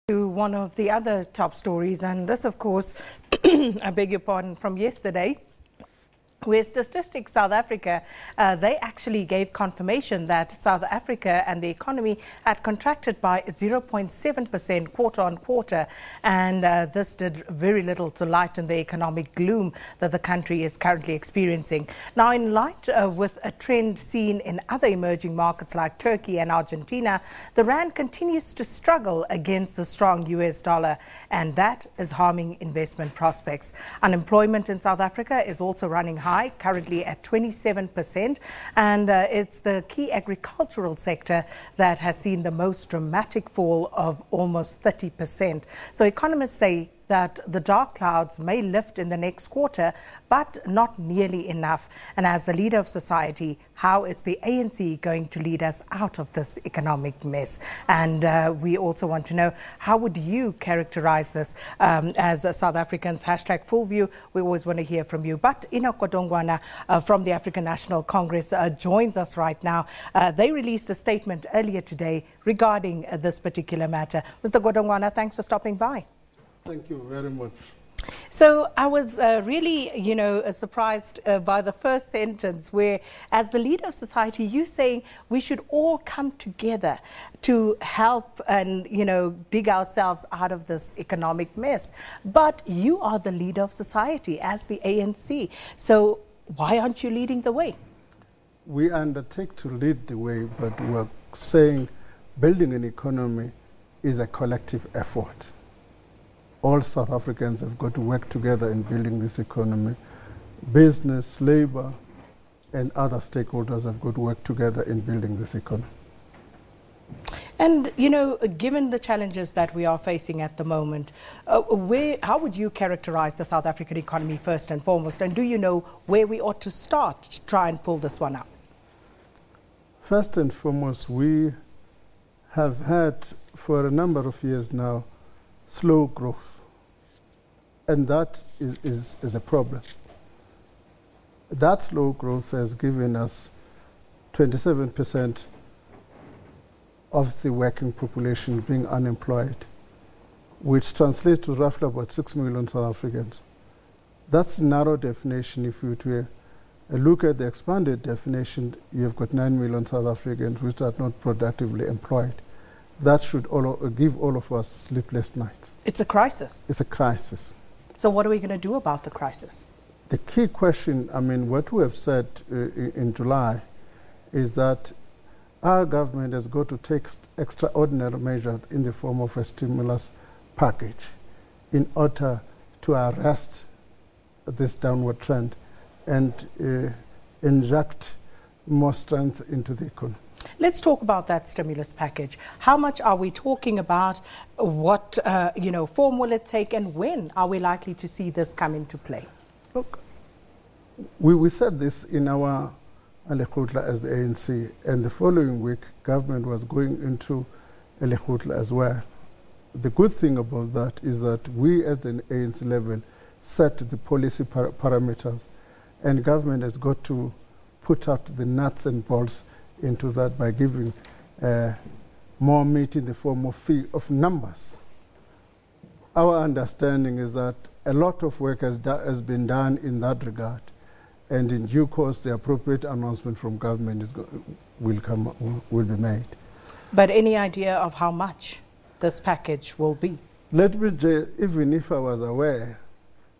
To one of the other top stories, and this, of course, I beg your pardon, from yesterday, where Statistics South Africa, they actually gave confirmation that South Africa and the economy had contracted by 0.7% quarter on quarter, and this did very little to lighten the economic gloom that the country is currently experiencing. Now, in light with a trend seen in other emerging markets like Turkey and Argentina, the rand continues to struggle against the strong US dollar, and that is harming investment prospects. Unemployment in South Africa is also running high, currently at 27%, and it's the key agricultural sector that has seen the most dramatic fall of almost 30%. So economists say that the dark clouds may lift in the next quarter, but not nearly enough. And as the leader of society, how is the ANC going to lead us out of this economic mess? And we also want to know, how would you characterize this as South Africans? Hashtag Full View. We always want to hear from you. But Enoch Godongwana from the African National Congress joins us right now. They released a statement earlier today regarding this particular matter. Mr. Godongwana, thanks for stopping by. Thank you very much. So I was really, surprised by the first sentence where, as the leader of society, you saying we should all come together to help and, dig ourselves out of this economic mess. But you are the leader of society as the ANC. So why aren't you leading the way? We undertake to lead the way, but we're saying building an economy is a collective effort. All South Africans have got to work together in building this economy. Business, labor, and other stakeholders have got to work together in building this economy. And, given the challenges that we are facing at the moment, how would you characterize the South African economy first and foremost? And do you know where we ought to start to try and pull this one up? First and foremost, we have had, for a number of years now, slow growth. And that is a problem. That slow growth has given us 27% of the working population being unemployed, which translates to roughly about 6 million South Africans. That's a narrow definition. If you were to look at the expanded definition, you've got 9 million South Africans which are not productively employed. That should give all of us sleepless nights. It's a crisis. It's a crisis. So what are we going to do about the crisis? The key question, what we have said in July is that our government has got to take extraordinary measures in the form of a stimulus package in order to arrest this downward trend and inject more strength into the economy. Let's talk about that stimulus package. How much are we talking about? What, form will it take, and when are we likely to see this come into play? Look, we said this in our Lekgotla as the ANC, and the following week, government was going into Lekgotla as well. The good thing about that is that we, at the ANC level, set the policy parameters, and government has got to put out the nuts and bolts into that by giving more meat in the form of numbers. Our understanding is that a lot of work has been done in that regard, and in due course the appropriate announcement from government will be made. But any idea of how much this package will be? Let me say, even if I was aware,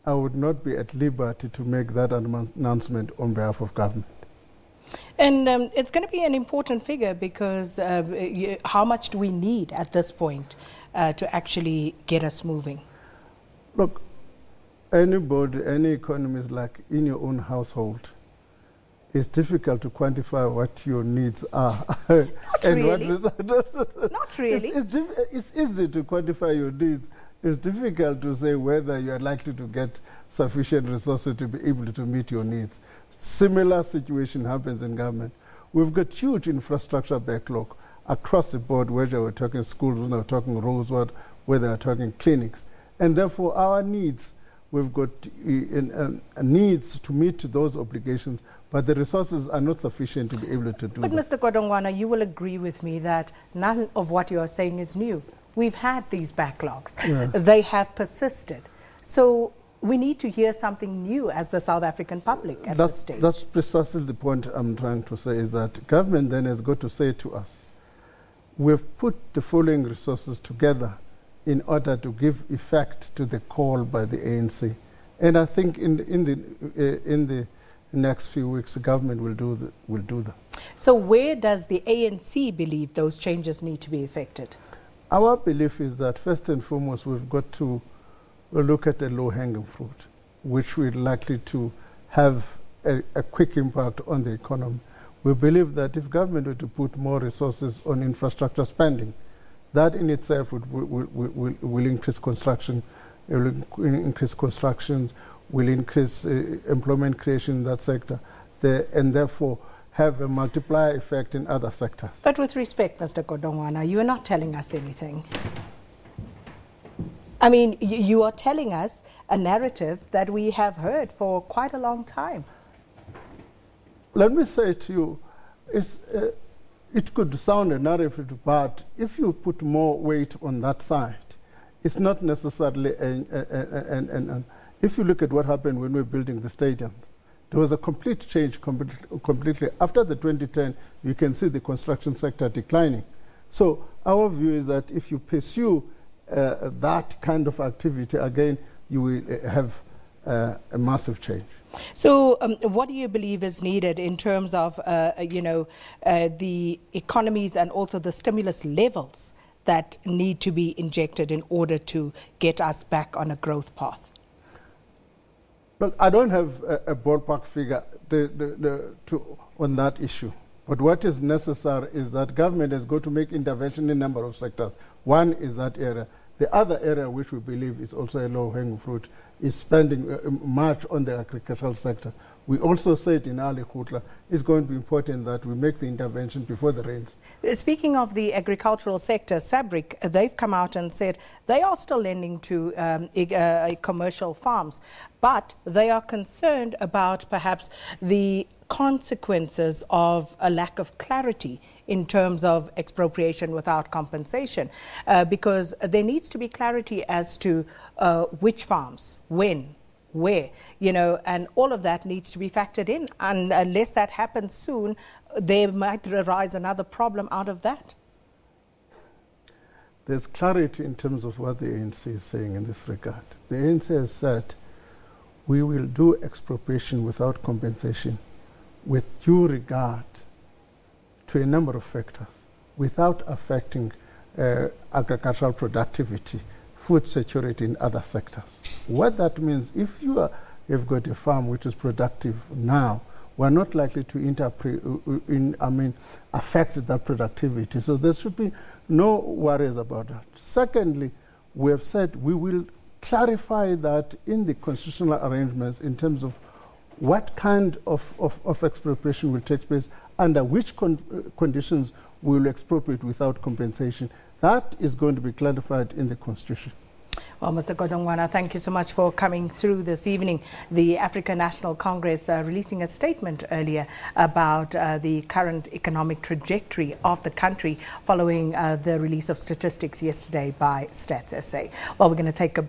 I would not be at liberty to make that announcement on behalf of government. And it's going to be an important figure because how much do we need at this point to actually get us moving? Look, any economist, like in your own household, it's difficult to quantify what your needs are. Not really. Not really. It's easy to quantify your needs. It's difficult to say whether you are likely to get sufficient resources to be able to meet your needs. Similar situation happens in government. We've got huge infrastructure backlog across the board, whether we're talking schools, whether we're talking roads, whether we're talking clinics. And therefore our needs, we've got needs to meet those obligations, but the resources are not sufficient to be able to do that. But Mr. Godongwana, you will agree with me that none of what you are saying is new. We've had these backlogs. Yeah. They have persisted. So we need to hear something new as the South African public at this stage. That's precisely the point I'm trying to say, is that government then has got to say to us, we've put the following resources together in order to give effect to the call by the ANC. And I think in the next few weeks, the government will do that. So where does the ANC believe those changes need to be effected? Our belief is that first and foremost, we've got to look at the low-hanging fruit, which will likely to have a quick impact on the economy. We believe that if government were to put more resources on infrastructure spending, that in itself will increase construction, will increase constructions, will increase employment creation in that sector, and therefore have a multiplier effect in other sectors. But with respect, Mr. Godongwana, you are not telling us anything. I mean, you are telling us a narrative that we have heard for quite a long time. Let me say to you, it could sound a narrative, but if you put more weight on that side, it's not necessarily if you look at what happened when we were building the stadium, there was a complete change completely. After the 2010, you can see the construction sector declining. So our view is that if you pursue that kind of activity, again, you will have a massive change. So what do you believe is needed in terms of, the economies and also the stimulus levels that need to be injected in order to get us back on a growth path? Look, I don't have a ballpark figure on that issue. But what is necessary is that government has got to make intervention in a number of sectors. One is that area. The other area which we believe is also a low-hanging fruit is spending much on the agricultural sector. We also said in Ali Khutla, it's going to be important that we make the intervention before the rains. Speaking of the agricultural sector, SABC, they've come out and said they are still lending to commercial farms, but they are concerned about perhaps the consequences of a lack of clarity in terms of expropriation without compensation, because there needs to be clarity as to which farms, when, where, and all of that needs to be factored in. And unless that happens soon, there might arise another problem out of that. There's clarity in terms of what the ANC is saying in this regard. The ANC has said, we will do expropriation without compensation with due regard to a number of factors without affecting agricultural productivity, food security in other sectors. What that means, if you've got a farm which is productive now, we're not likely to affect that productivity. So there should be no worries about that. Secondly, we have said we will clarify that in the constitutional arrangements in terms of what kind of expropriation will take place, under which conditions we will expropriate without compensation. That is going to be clarified in the Constitution. Well, Mr. Godongwana, thank you so much for coming through this evening. The African National Congress releasing a statement earlier about the current economic trajectory of the country following the release of statistics yesterday by Stats SA. Well, we're going to take a